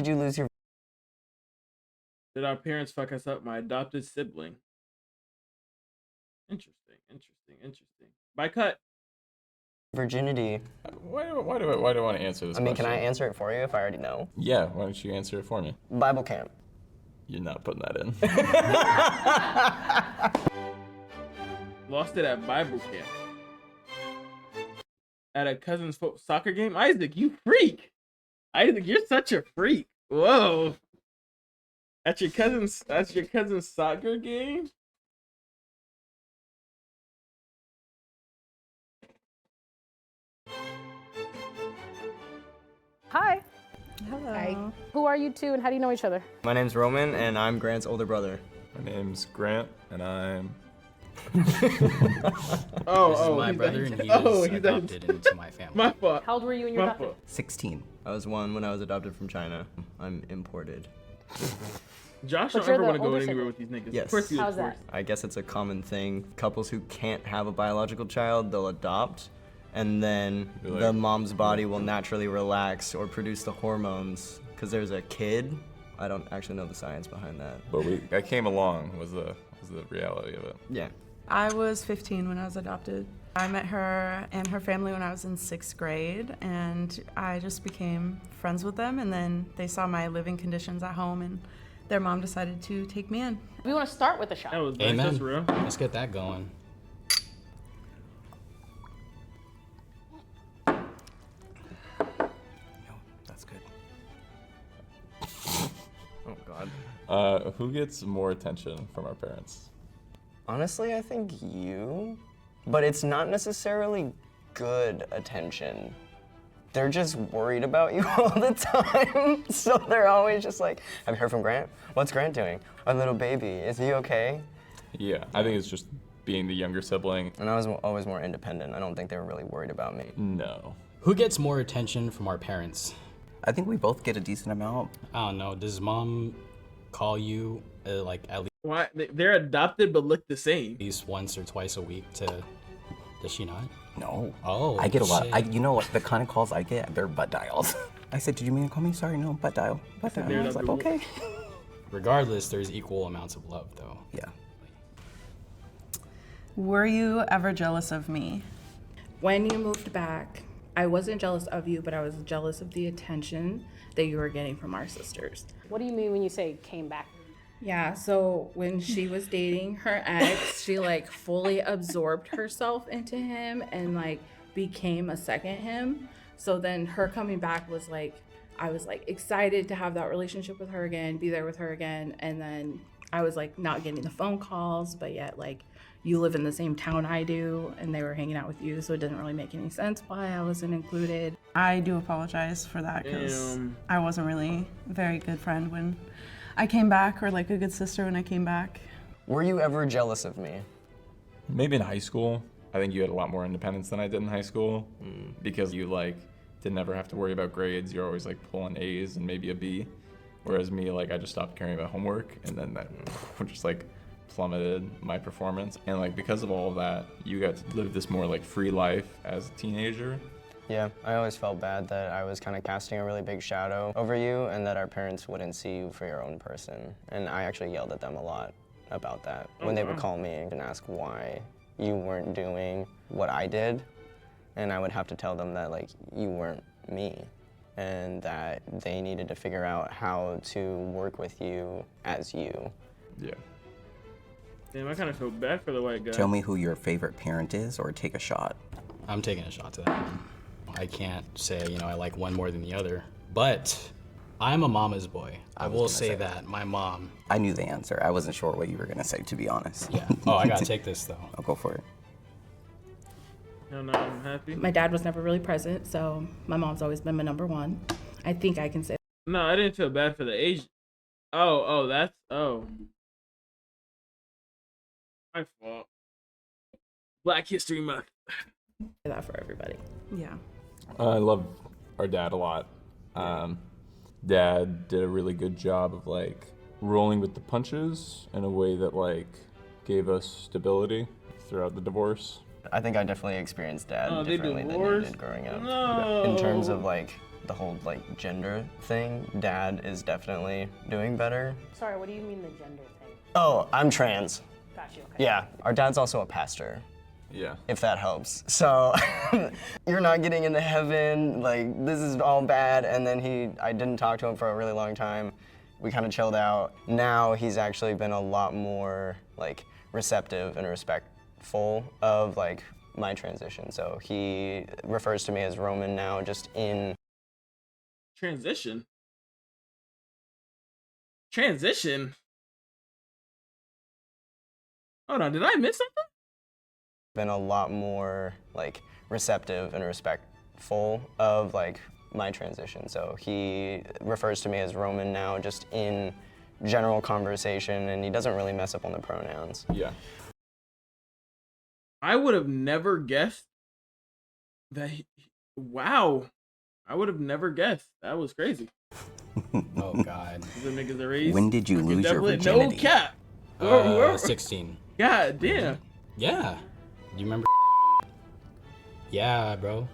Did you lose your Did our parents fuck us up? My adopted sibling. Interesting. By cut. virginity? Why do I want to answer this I mean, question? can I answer it for you if I already know? Yeah, why don't you answer it for me? Bible camp. You're not putting that in. Lost it at Bible camp. At a cousin's soccer game? Isaac, you freak! Isaac, you're such a freak. Whoa. At your cousin's soccer game? Hi. Hello. Hi. Who are you two and how do you know each other? My name's Roman, and I'm Grant's older brother. My name's Grant, and I'm... This is my brother, and he was adopted into my family. My fault. How old were you when you were My adopted? fault. 16. I was 1 when I was adopted from China. I'm imported. Josh But don't you're ever the want to go older anywhere sibling. with these niggas. Yes. Of course he is. How's Of course. that? I guess it's a common thing. Couples who can't have a biological child, they'll adopt, and then Be like- the mom's body will naturally relax or produce the hormones because there's a kid. I don't actually know the science behind that. But I came along was the reality of it. Yeah. I was 15 when I was adopted. I met her and her family when I was in 6th grade, and I just became friends with them, and then they saw my living conditions at home, and their mom decided to take me in. We want to start with a shot. That was nice. Amen. That's real. Let's get that going. That's good. Oh, God. Who gets more attention from our parents? Honestly, I think you. But it's not necessarily good attention. They're just worried about you all the time. So they're always just like, have you heard from Grant? What's Grant doing? Our little baby, is he okay? Yeah, I think it's just being the younger sibling. And I was always more independent. I don't think they were really worried about me. No. Who gets more attention from our parents? I think we both get a decent amount. I don't know. Does mom call you like at Why? They're adopted but look the same. least once or twice a week? Does she not? No. Oh, I get a lot. shit. You know what? The kind of calls I get, they're butt dials. I said, did you mean to call me? Sorry, no, butt dial. Butt dial. they're I was not like, doing okay. Regardless, there's equal amounts of love, though. Yeah. Were you ever jealous of me? When you moved back, I wasn't jealous of you, but I was jealous of the attention that you were getting from our sisters. What do you mean when you say came back? Yeah, so when she was dating her ex, she like fully absorbed herself into him and like became a second him. So then her coming back was like, I was like excited to have that relationship with her again, be there with her again. And then I was like not getting the phone calls, but yet like you live in the same town I do and they were hanging out with you. So it didn't really make any sense why I wasn't included. I do apologize for that because Damn. I wasn't really a very good friend when I came back, or like a good sister when I came back. Were you ever jealous of me? Maybe in high school. I think you had a lot more independence than I did in high school because you like didn't ever have to worry about grades. You're always like pulling A's and maybe a B. Whereas me, like I just stopped caring about homework and then that just like plummeted my performance. And like because of all of that, you got to live this more like free life as a teenager. Yeah, I always felt bad that I was kind of casting a really big shadow over you and that our parents wouldn't see you for your own person. And I actually yelled at them a lot about that when they would call me and ask why you weren't doing what I did. And I would have to tell them that like you weren't me and that they needed to figure out how to work with you as you. Yeah. Damn, I kind of feel bad for the white guy. Tell me who your favorite parent is or take a shot. I'm taking a shot to that one. I can't say, I like one more than the other, but I'm a mama's boy. I was will gonna say say that. My mom. I knew the answer. I wasn't sure what you were going to say, to be honest. Yeah. Oh, I gotta take this though. I'll go for it. Hell no, I'm happy. My dad was never really present, so my mom's always been my number one. I think I can say No, I didn't feel bad for the Asian. Oh, that's my fault. Black History Month. that for everybody. Yeah. I love our dad a lot. Dad did a really good job of like rolling with the punches in a way that like gave us stability throughout the divorce. I think I definitely experienced dad Oh, they differently than you divorced? did growing up. No. In terms of like the whole like gender thing, Dad is definitely doing better. Sorry, what do you mean the gender thing? Oh, I'm trans. Got you. Okay. Yeah, our dad's also a pastor, Yeah. if that helps. So you're not getting into heaven, like this is all bad. And then I didn't talk to him for a really long time. We kind of chilled out. Now he's actually been a lot more like receptive and respectful of like my transition. So he refers to me as Roman now, just in Transition. Hold on, did I miss something? been a lot more like receptive and respectful of like my transition. So he refers to me as Roman now, just in general conversation, and he doesn't really mess up on the pronouns. Yeah. I would have never guessed that. Wow, I would have never guessed. That was crazy. Oh God. The niggas are raised. When did you fucking lose your definitely- virginity? No cap. Whoa. 16. God damn. Yeah. Do you remember? Yeah, bro.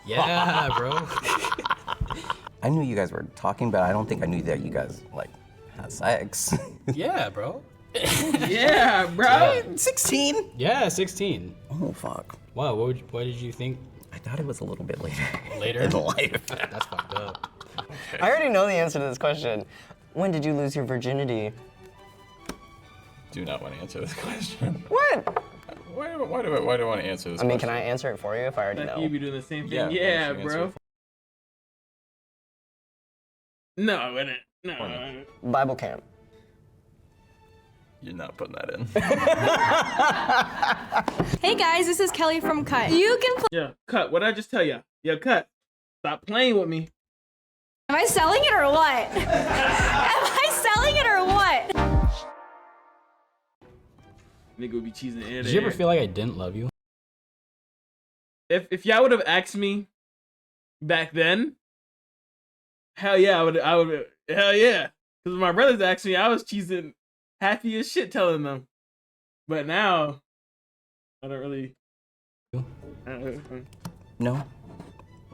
Yeah, bro. I knew you guys were talking, but I don't think I knew that you guys like had sex. Yeah, bro. Yeah, bro. 16? Yeah, 16. Oh fuck. Wow, what did you think I thought it was a little bit later. later? in life. That's fucked up. I already know the answer to this question. When did you lose your virginity? Do not want to answer this question. What? Why do I want to answer this I mean, question? can I answer it for you if I already Like know? you be doing the same thing. Yeah, Yeah, why don't you bro. answer No, I wouldn't. Why No. Bible camp. You're not putting that in. Hey guys, this is Kelly from Cut. You can play. Yeah, cut. What did I just tell ya? Yeah, cut. Stop playing with me. Am I selling it or what? Am I selling it or what? Nigga would be cheesing air. Did you ever feel like I didn't love you? If y'all would have asked me back then, hell yeah, I would hell yeah. Because when my brothers asked me, I was cheesing happy as shit telling them. But now, I don't really. No.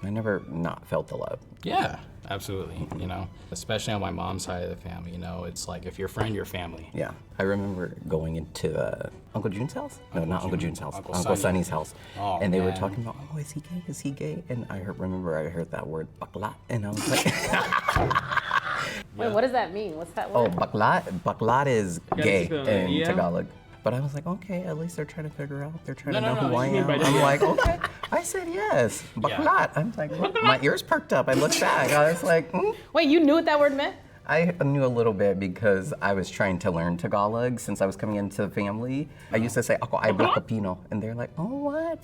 I never not felt the love. Yeah, absolutely. You know, especially on my mom's side of the family. You know, it's like if you're friend, you're family. Yeah. I remember going into Uncle June's house? No, not Uncle June's house. Uncle Uncle Sonny's. Sonny's house. Oh, and they were man. talking about, oh, is he gay? Is he gay? And I remember I heard that word baklat, and I was like, Wait, what does that mean? What's that oh, word? baklat? Baklat is Gotta gay spell it, in yeah. Tagalog. But I was like, okay, at least they're trying to figure out. They're trying No, to no, know no, who I you mean am. by I'm the- like, okay. I said yes. Baklat. I'm like, what? My ears perked up. I looked back. I was like, Wait, you knew what that word meant? I knew a little bit because I was trying to learn Tagalog since I was coming into the family. I used to say, ako ay Black-Filipino. And they're like, oh, what?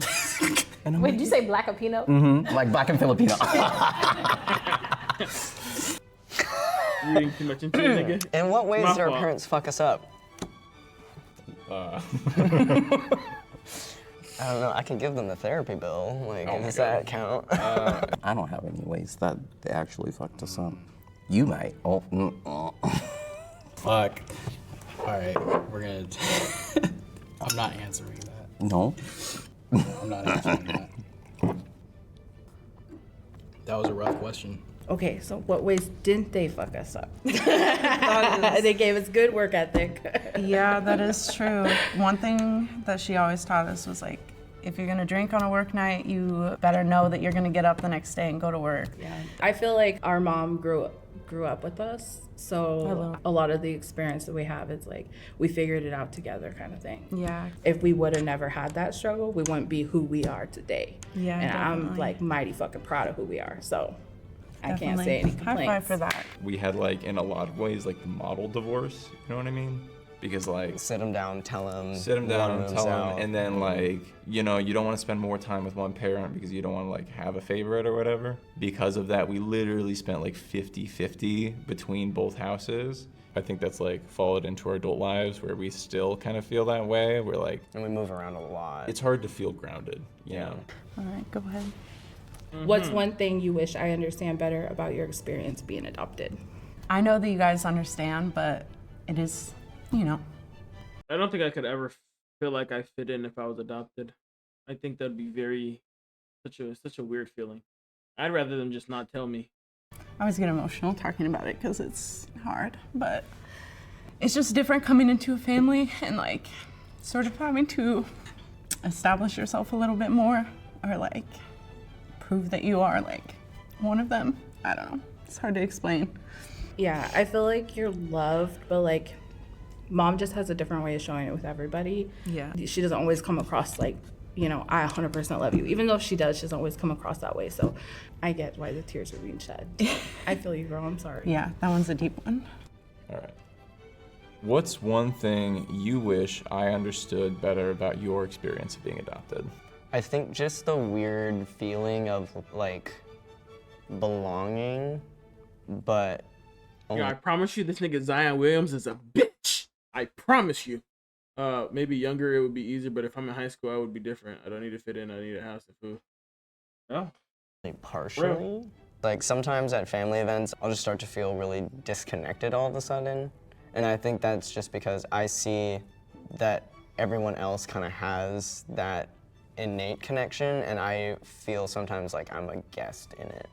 And I'm Wait, like, did you say Black Filipino? like Black and Filipino. Reading too much into it, nigga. In what ways My do our fault. parents fuck us up? Uh, I don't know. I can give them the therapy bill. Like, Oh my does God. that count? I don't have any ways that they actually fucked us up. You might. Oh, Fuck. All right, we're gonna. I'm not answering that. no. I'm not answering that. That was a rough question. Okay, so what ways didn't they fuck us up? They gave us good work ethic. Yeah, that is true. One thing that she always taught us was like, if you're gonna drink on a work night, you better know that you're gonna get up the next day and go to work. Yeah. I feel like our mom grew up with us, so a lot of the experience that we have is like we figured it out together kind of thing. Yeah. If we would have never had that struggle, we wouldn't be who we are today. Yeah, And I'm definitely. like mighty fucking proud of who we are. So I can't Definitely. say any High complaints. five for that. we had like in a lot of ways like the model divorce. You know what I mean? Because like Sit them down, tell them. sit them down and tell them, and then like you know you don't want to spend more time with one parent because you don't want to like have a favorite or whatever. Because of that, we literally spent like 50-50 between both houses. I think that's like followed into our adult lives where we still kind of feel that way. We're like And we move around a lot. it's hard to feel grounded, you know. All right, go ahead. What's one thing you wish I understand better about your experience being adopted? I know that you guys understand, but it is, you know. I don't think I could ever feel like I fit in if I was adopted. I think that'd be such a weird feeling. I'd rather them just not tell me. I always get emotional talking about it because it's hard, but it's just different coming into a family and like sort of having to establish yourself a little bit more or like prove that you are like one of them. I don't know. It's hard to explain. Yeah, I feel like you're loved, but like mom just has a different way of showing it with everybody. Yeah. She doesn't always come across like, you know, I 100% love you. Even though she does, she doesn't always come across that way. So I get why the tears are being shed. I feel you, girl. I'm sorry. Yeah, that one's a deep one. All right. What's one thing you wish I understood better about your experience of being adopted? I think just the weird feeling of like belonging, but Yo, I promise you, this nigga Zion Williams is a bitch. I promise you. Maybe younger it would be easier, but if I'm in high school, I would be different. I don't need to fit in. I need a house and food. Oh, like partially. Like sometimes at family events, I'll just start to feel really disconnected all of a sudden. And I think that's just because I see that everyone else kind of has that innate connection, and I feel sometimes like I'm a guest in it.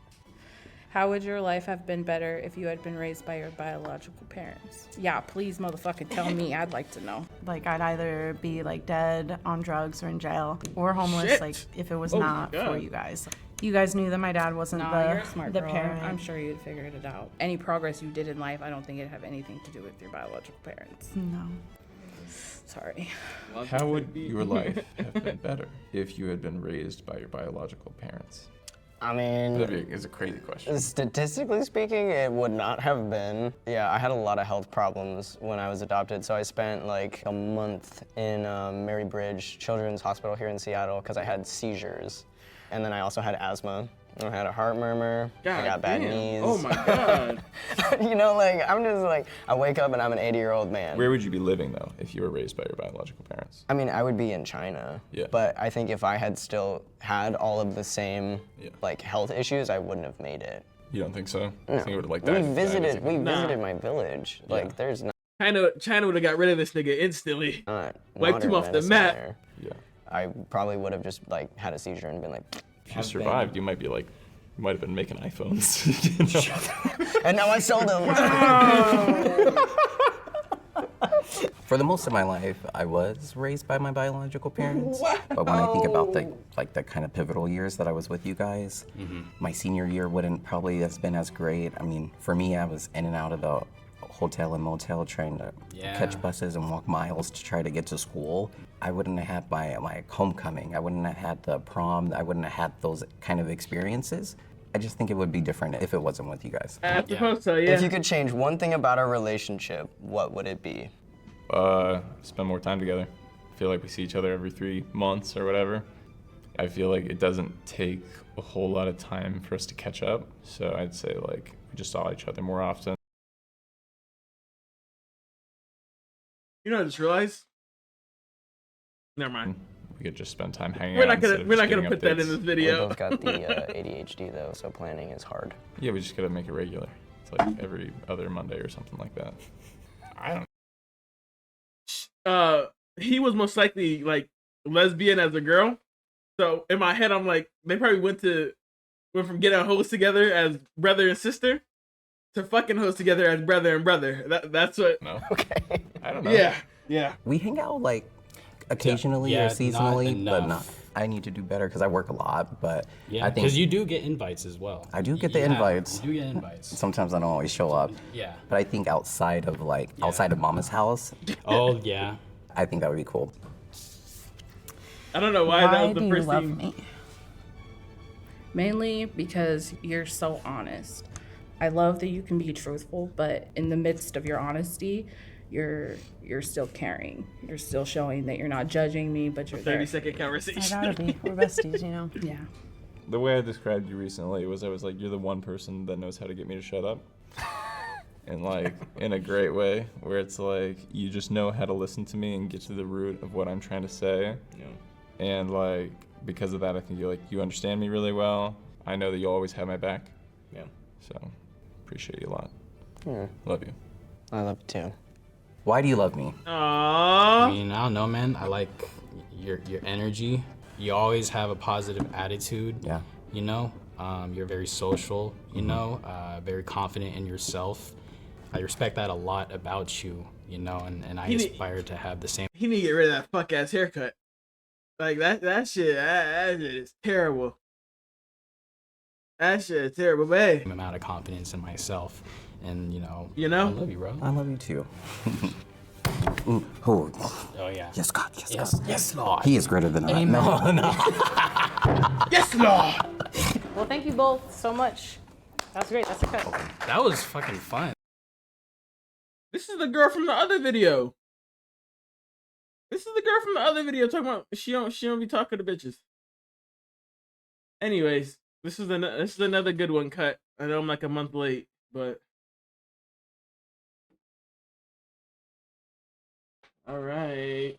How would your life have been better if you had been raised by your biological parents? Yeah, please motherfucking tell me. I'd like to know. Like I'd either be like dead, on drugs, or in jail, or homeless. Shit. Like if it was Oh, not God. for you guys. You guys knew that my dad wasn't No, the you're a smart the girl. parent. I'm sure you'd figured it out. Any progress you did in life, I don't think it'd have anything to do with your biological parents. No. Sorry. How would your life have been better if you had been raised by your biological parents? I mean, It's a crazy question. statistically speaking, it would not have been. Yeah, I had a lot of health problems when I was adopted, so I spent like a month in Mary Bridge Children's Hospital here in Seattle because I had seizures. And then I also had asthma. I had a heart murmur. I got bad damn. knees. Oh my God. You know, like, I'm just like, I wake up and I'm an 80-year-old man. Where would you be living, though, if you were raised by your biological parents? I mean, I would be in China. Yeah. But I think if I had still had all of the same, Yeah. like, health issues, I wouldn't have made it. You don't think so? No. I think it would have, like, we died visited easy. my village. Like, there's not China would have got rid of this nigga instantly. Wiped him modern off the medicine map. there. Yeah. I probably would have just, like, had a seizure and been like, If you survived, you might be like, you might have been making iPhones. You know? and now I sold them. For the most of my life, I was raised by my biological parents. But when I think about the kind of pivotal years that I was with you guys, my senior year wouldn't probably have been as great. I mean, for me, I was in and out of the hotel and motel trying to catch buses and walk miles to try to get to school. I wouldn't have had my homecoming. I wouldn't have had the prom. I wouldn't have had those kind of experiences. I just think it would be different if it wasn't with you guys. I suppose so, yeah. If you could change one thing about our relationship, what would it be? Spend more time together. I feel like we see each other every 3 months or whatever. I feel like it doesn't take a whole lot of time for us to catch up. So I'd say like we just saw each other more often. You know, I just realized. Never mind. We could just spend time hanging We're out. not gonna instead of we're just not gonna getting put that in updates. this We video. both got the ADHD though, so planning is hard. Yeah, we just gotta make it regular. It's like every other Monday or something like that. I don't. He was most likely like lesbian as a girl. So in my head, I'm like, they probably went from getting hoes together as brother and sister to fucking hoes together as brother and brother. That's what. No. Okay. I don't know. Yeah. We hang out like occasionally Yeah, or not seasonally, but enough. not. I need to do better because I work a lot, but Yeah, I think because you do get invites as well. I do get the You have- invites. You do get invites. Sometimes I don't always show up. Yeah. But I think outside of outside of mama's house, Oh, yeah. I think that would be cool. I don't know why that Why was do the you first love thing. me? Mainly because you're so honest. I love that you can be truthful, but in the midst of your honesty, you're still caring. You're still showing that you're not judging me, but you're there. 30-second I conversation. gotta be. We're besties, you know. Yeah. The way I described you recently was I was like, you're the one person that knows how to get me to shut up. And like in a great way, where it's like you just know how to listen to me and get to the root of what I'm trying to say. Yeah. And like because of that, I think you understand me really well. I know that you'll always have my back. Yeah. So appreciate you a lot. Yeah. Love you. I love you too. Why do you love me? I Aww. mean, I don't know, man. I like your energy. You always have a positive attitude. Yeah. You know, You're very social, you know, very confident in yourself. I respect that a lot about you, you know, and I aspire to have the same. He need to get rid of that fuck ass haircut. Like that shit is terrible. That shit is terrible, but hey. Amount of confidence in myself, and I love you, bro. I love you too. Ooh, oh. Oh yeah. Yes, God. Yes, Lord. He is greater than I. Amen. No. Yes, Lord. Well, thank you both so much. That's great. That's a cut. That was fucking fun. This is the girl from the other video. This is the girl from the other video talking about she don't be talking to bitches. Anyways, this is another good one cut. I know I'm like a month late, but all right.